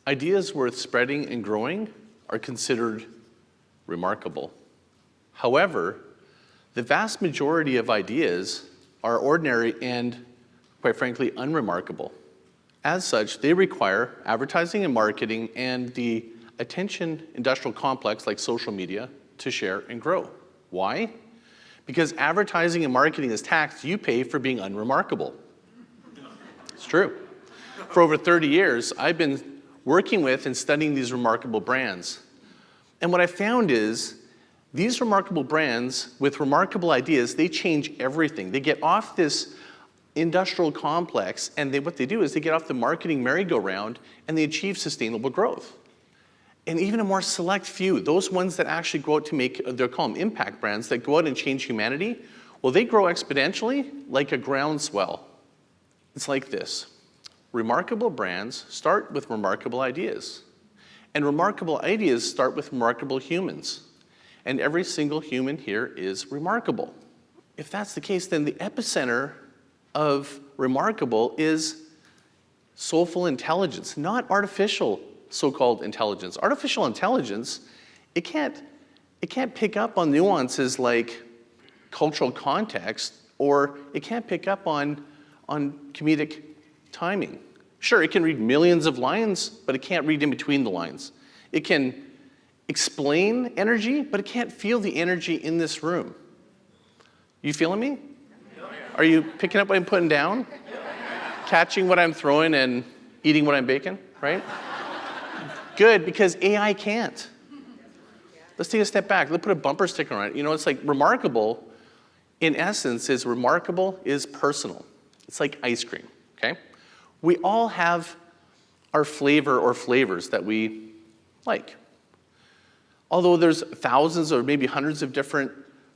Ideas worth spreading and growing are considered remarkable. However, the vast majority of ideas are ordinary and, quite frankly, unremarkable. As such, they require advertising and marketing and the attention industrial complex like social media to share and grow. Why? Because advertising and marketing is tax you pay for being unremarkable. It's true. For over 30 years, I've been working with and studying these remarkable brands. And what I found is these remarkable brands with remarkable ideas, they change everything. They get off this industrial complex, and what they do is they get off the marketing merry-go-round and they achieve sustainable growth. And even a more select few, those ones that actually go out to make, they're called impact brands, that go out and change humanity, well, they grow exponentially like a groundswell. It's like this. Remarkable brands start with remarkable ideas. And remarkable ideas start with remarkable humans. And every single human here is remarkable. If that's the case, then the epicenter of remarkable is soulful intelligence, not artificial so-called intelligence. Artificial intelligence, it can't pick up on nuances like cultural context, or it can't pick up on comedic timing. Sure, it can read millions of lines, but it can't read in between the lines. It can explain energy, but it can't feel the energy in this room. You feeling me? Are you picking up what I'm putting down? Catching what I'm throwing and eating what I'm baking, right? Good, because AI can't. Let's take a step back. Let's put a bumper sticker on it. You know, it's like remarkable, in essence, is remarkable is personal. It's like ice cream, okay? We all have our flavor or flavors that we like. Although there's thousands or maybe hundreds of different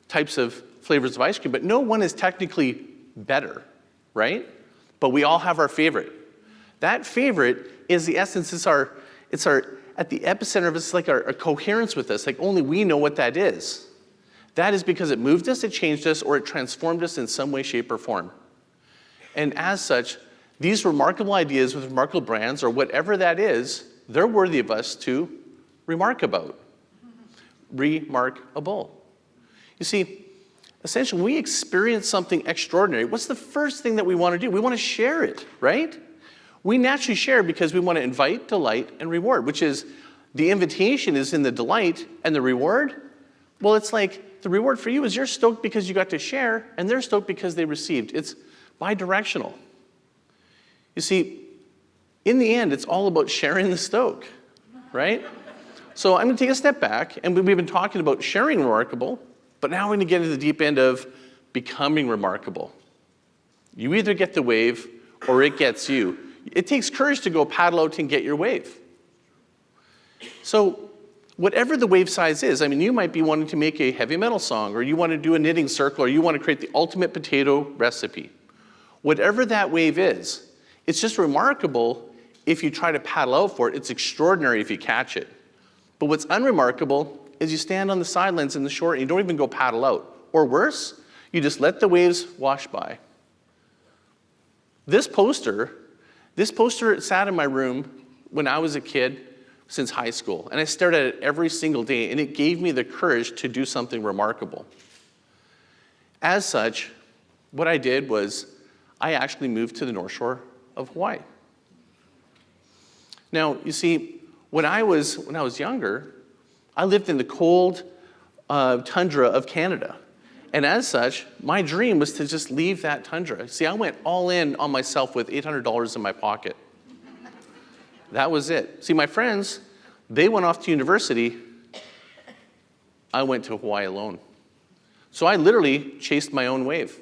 types of flavors of ice cream, but no one is technically better, right? But we all have our favorite. That favorite is the essence, it's our at the epicenter of it's like our coherence with us, like only we know what that is. That is because it moved us, it changed us, or it transformed us in some way, shape, or form. And as such, these remarkable ideas with remarkable brands, or whatever that is, they're worthy of us to remark about. Remarkable. You see, essentially, when we experience something extraordinary, what's the first thing that we want to do? We want to share it, right? We naturally share because we want to invite, delight, and reward, which is the invitation is in the delight, and the reward, well, it's like the reward for you is you're stoked because you got to share, and they're stoked because they received. It's bi-directional. You see, in the end, it's all about sharing the stoke, right? So I'm going to take a step back, and we've been talking about sharing remarkable, but now we're going to get into the deep end of becoming remarkable. You either get the wave or it gets you. It takes courage to go paddle out and get your wave. So whatever the wave size is, I mean, you might be wanting to make a heavy metal song, or you want to do a knitting circle, or you want to create the ultimate potato recipe. Whatever that wave is, it's just remarkable if you try to paddle out for it. It's extraordinary if you catch it. But what's unremarkable is you stand on the sidelines in the shore and you don't even go paddle out. Or worse, you just let the waves wash by. This poster sat in my room when I was a kid since high school. And I stared at it every single day, and it gave me the courage to do something remarkable. As such, what I did was I actually moved to the North Shore of Hawaii. Now, you see, when I was younger, I lived in the cold tundra of Canada. And as such, my dream was to just leave that tundra. See, I went all in on myself with $800 in my pocket. That was it. See, my friends, they went off to university. I went to Hawaii alone. So I literally chased my own wave.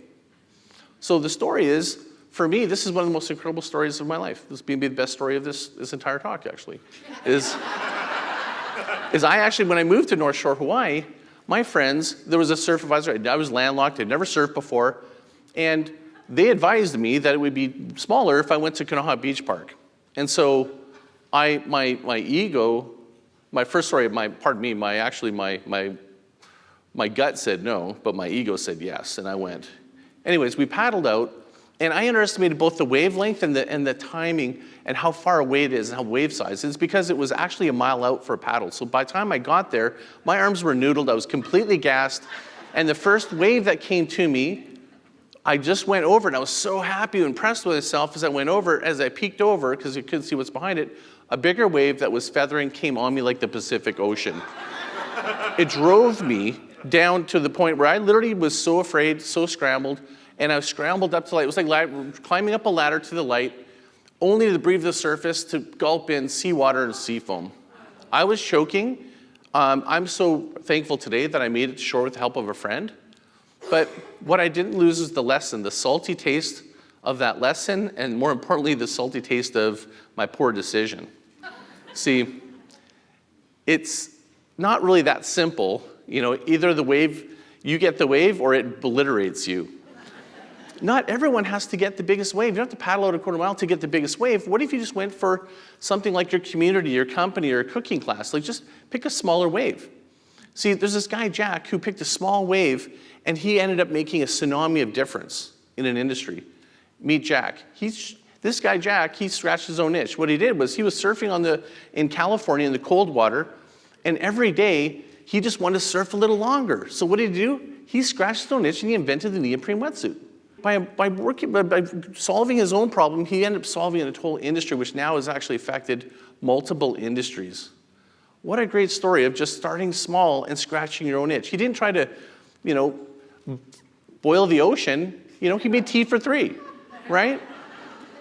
So the story is, for me, this is one of the most incredible stories of my life. This may be the best story of this entire talk, actually. Is I actually, when I moved to North Shore, Hawaii, my friends, there was a surf advisor. I was landlocked. I'd never surfed before. And they advised me that it would be smaller if I went to Kanoha Beach Park. And so my ego, my gut said no, but my ego said yes, and I went. Anyways, we paddled out, And I underestimated both the wavelength and the timing and how far away it is and how wave size. It's because it was actually a mile out for a paddle. So by the time I got there, my arms were noodled, I was completely gassed, and the first wave that came to me, I just went over, and I was so happy and impressed with myself as I went over. As I peeked over, because you couldn't see what's behind it, a bigger wave that was feathering came on me like the Pacific Ocean. It drove me down to the point where I literally was so afraid, so scrambled, and I scrambled up to the light. It was like climbing up a ladder to the light, only to breathe the surface to gulp in seawater and sea foam. I was choking. I'm so thankful today that I made it to shore with the help of a friend. But what I didn't lose is the lesson, the salty taste of that lesson, and more importantly, the salty taste of my poor decision. See, it's not really that simple. You know, either the wave, you get the wave, or it obliterates you. Not everyone has to get the biggest wave. You don't have to paddle out a quarter mile to get the biggest wave. What if you just went for something like your community, your company, or a cooking class? Like, just pick a smaller wave. See, there's this guy, Jack, who picked a small wave, and he ended up making a tsunami of difference in an industry. Meet Jack. This guy, Jack, he scratched his own itch. What he did was he was surfing in California in the cold water, and every day he just wanted to surf a little longer. So what did he do? He scratched his own itch, and he invented the neoprene wetsuit. By solving his own problem, he ended up solving a whole industry, which now has actually affected multiple industries. What a great story of just starting small and scratching your own itch. He didn't try to, boil the ocean. He made tea for 3, right?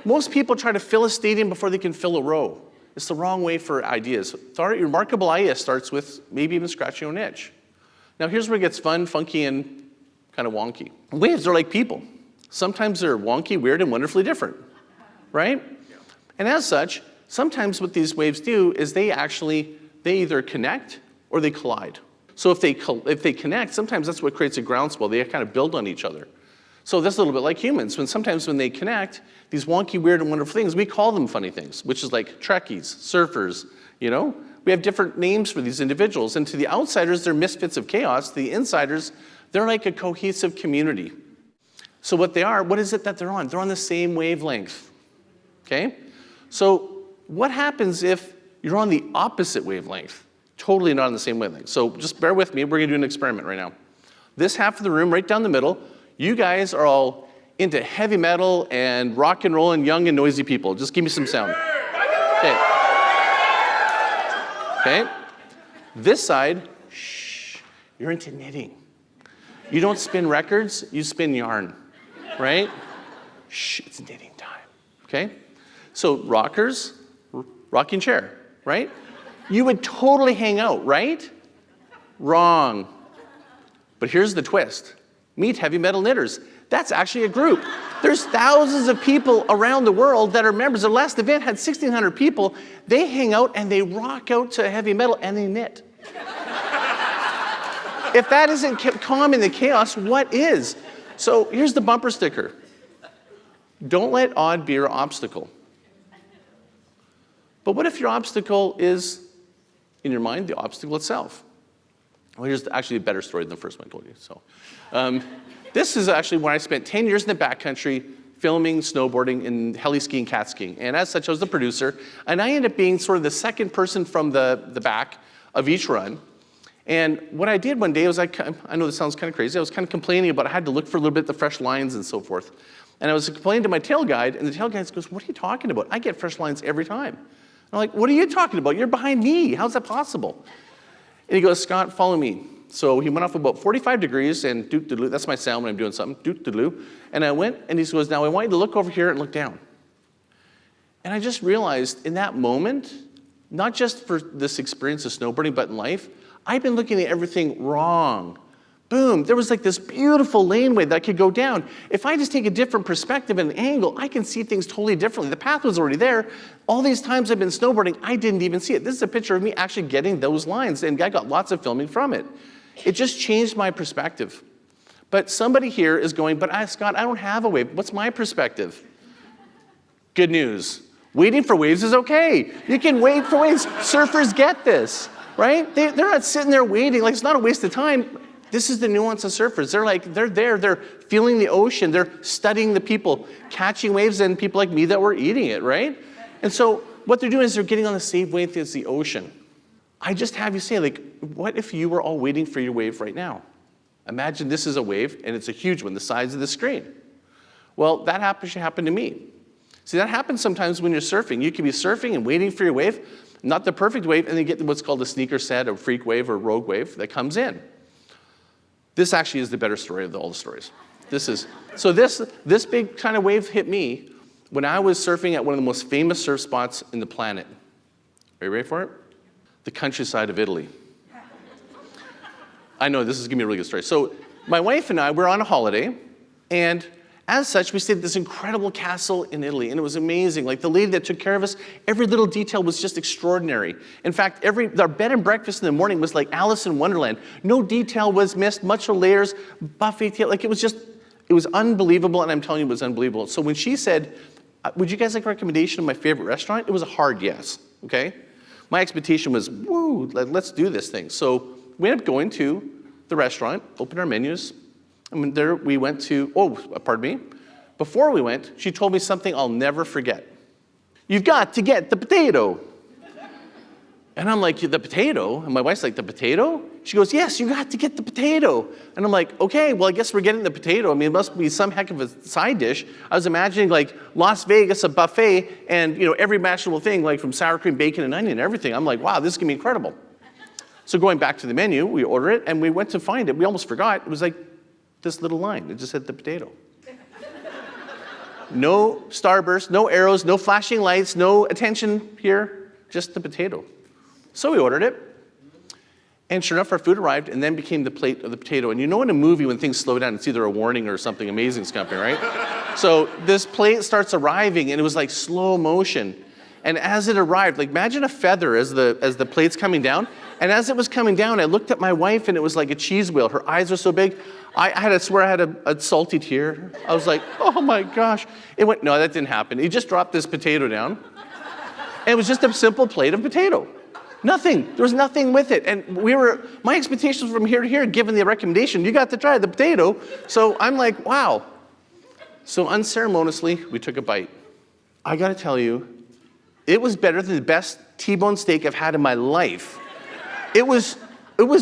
Most people try to fill a stadium before they can fill a row. It's the wrong way for ideas. Your remarkable idea starts with maybe even scratching your own itch. Now here's where it gets fun, funky, and kind of wonky. Waves are like people. Sometimes they're wonky, weird, and wonderfully different, right? And as such, sometimes what these waves do is they either connect or they collide. So if they connect, sometimes that's what creates a groundswell. They kind of build on each other. So that's a little bit like humans. Sometimes when they connect, these wonky, weird, and wonderful things, we call them funny things, which is like Trekkies, surfers, We have different names for these individuals. And to the outsiders, they're misfits of chaos. To the insiders, they're like a cohesive community. So what is it that they're on? They're on the same wavelength, okay? So what happens if you're on the opposite wavelength? Totally not on the same wavelength. So just bear with me, we're gonna do an experiment right now. This half of the room, right down the middle, you guys are all into heavy metal and rock and roll and young and noisy people. Just give me some sound. Okay. This side, shh, you're into knitting. You don't spin records, you spin yarn, right? Shh, it's knitting time, okay? So rockers, rocking chair, right? You would totally hang out, right? Wrong. But here's the twist. Meet heavy metal knitters. That's actually a group. There's thousands of people around the world that are members. The last event had 1,600 people. They hang out and they rock out to heavy metal and they knit. If that isn't calming the chaos, what is? So here's the bumper sticker. Don't let odd be your obstacle. But what if your obstacle is, in your mind, the obstacle itself? Well, here's actually a better story than the first one I told you. So, this is actually when I spent 10 years in the backcountry filming, snowboarding, and heli skiing, cat skiing. And as such, I was the producer. And I ended up being sort of the second person from the back of each run. And what I did one day was, I know this sounds kind of crazy, I was kind of complaining about I had to look for a little bit the fresh lines and so forth. And I was complaining to my tail guide, and the tail guide goes, "What are you talking about? I get fresh lines every time." I'm like, "What are you talking about? You're behind me. How's that possible?" And he goes, "Scott, follow me." So he went off about 45 degrees, and doot-doodaloo, that's my sound when I'm doing something, doot-doodaloo. And I went, and he goes, "Now I want you to look over here and look down." And I just realized in that moment, not just for this experience of snowboarding, but in life, I've been looking at everything wrong. Boom, there was like this beautiful laneway that I could go down. If I just take a different perspective and angle, I can see things totally differently. The path was already there. All these times I've been snowboarding, I didn't even see it. This is a picture of me actually getting those lines, and I got lots of filming from it. It just changed my perspective. But somebody here is going, "But Scott, I don't have a wave. What's my perspective?" Good news. Waiting for waves is okay. You can wait for waves. Surfers get this, right? They're not sitting there waiting. Like, it's not a waste of time. This is the nuance of surfers. They're there, they're feeling the ocean, they're studying the people, catching waves, and people like me that were eating it, right? And so what they're doing is they're getting on the same wave as the ocean. I just have you say, like, what if you were all waiting for your wave right now? Imagine this is a wave, and it's a huge one, the size of the screen. Well, that should happen to me. See, that happens sometimes when you're surfing. You can be surfing and waiting for your wave, not the perfect wave, and then you get what's called a sneaker set, or freak wave, or rogue wave that comes in. This actually is the better story of all the stories. This big kind of wave hit me when I was surfing at one of the most famous surf spots in the planet. Are you ready for it? The countryside of Italy. I know, this is going to be a really good story. So my wife and I were on a holiday, and as such, we stayed at this incredible castle in Italy, and it was amazing. Like, the lady that took care of us, every little detail was just extraordinary. In fact, our bed and breakfast in the morning was like Alice in Wonderland. No detail was missed, much of layers, buffet, like it was unbelievable, and I'm telling you, it was unbelievable. So when she said, would you guys like a recommendation of my favorite restaurant? It was a hard yes, okay? My expectation was, woo, let's do this thing. So we ended up going to the restaurant, opened our menus, and there we went to, pardon me. Before we went, she told me something I'll never forget. You've got to get the potato. And I'm like, the potato? And my wife's like, the potato? She goes, yes, you got to get the potato. And I'm like, okay, well, I guess we're getting the potato. I mean, it must be some heck of a side dish. I was imagining like Las Vegas, a buffet, and every imaginable thing, like from sour cream, bacon, and onion, and everything. I'm like, wow, this is gonna be incredible. So going back to the menu, we order it, and we went to find it. We almost forgot. It was like this little line. It just said the potato. No starburst, no arrows, no flashing lights, no attention here, just the potato. So we ordered it, and sure enough, our food arrived, and then became the plate of the potato. And in a movie, when things slow down, it's either a warning or something amazing is coming, right? So this plate starts arriving, and it was like slow motion. And as it arrived, like imagine a feather as the plate's coming down. And as it was coming down, I looked at my wife, and it was like a cheese wheel. Her eyes were so big. I had to swear I had a salty tear. I was like, oh my gosh. No, that didn't happen. He just dropped this potato down. And it was just a simple plate of potato. Nothing. There was nothing with it. And my expectations from here to here, given the recommendation, you got to try the potato. So I'm like, wow. So unceremoniously, we took a bite. I gotta tell you, it was better than the best T-bone steak I've had in my life. It was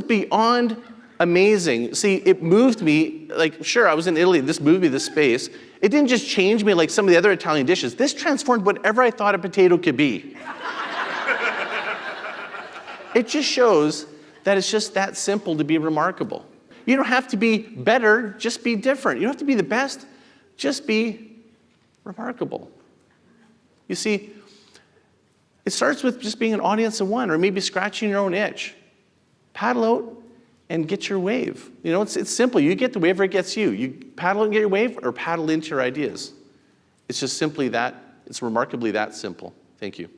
beyond amazing. See, it moved me, like, sure, I was in Italy, this moved me this space. It didn't just change me like some of the other Italian dishes. This transformed whatever I thought a potato could be. It just shows that it's just that simple to be remarkable. You don't have to be better, just be different. You don't have to be the best, just be remarkable. You see, it starts with just being an audience of one, or maybe scratching your own itch. Paddle out and get your wave. It's simple. You get the wave or it gets you. You paddle and get your wave, or paddle into your ideas. It's just simply that. It's remarkably that simple. Thank you.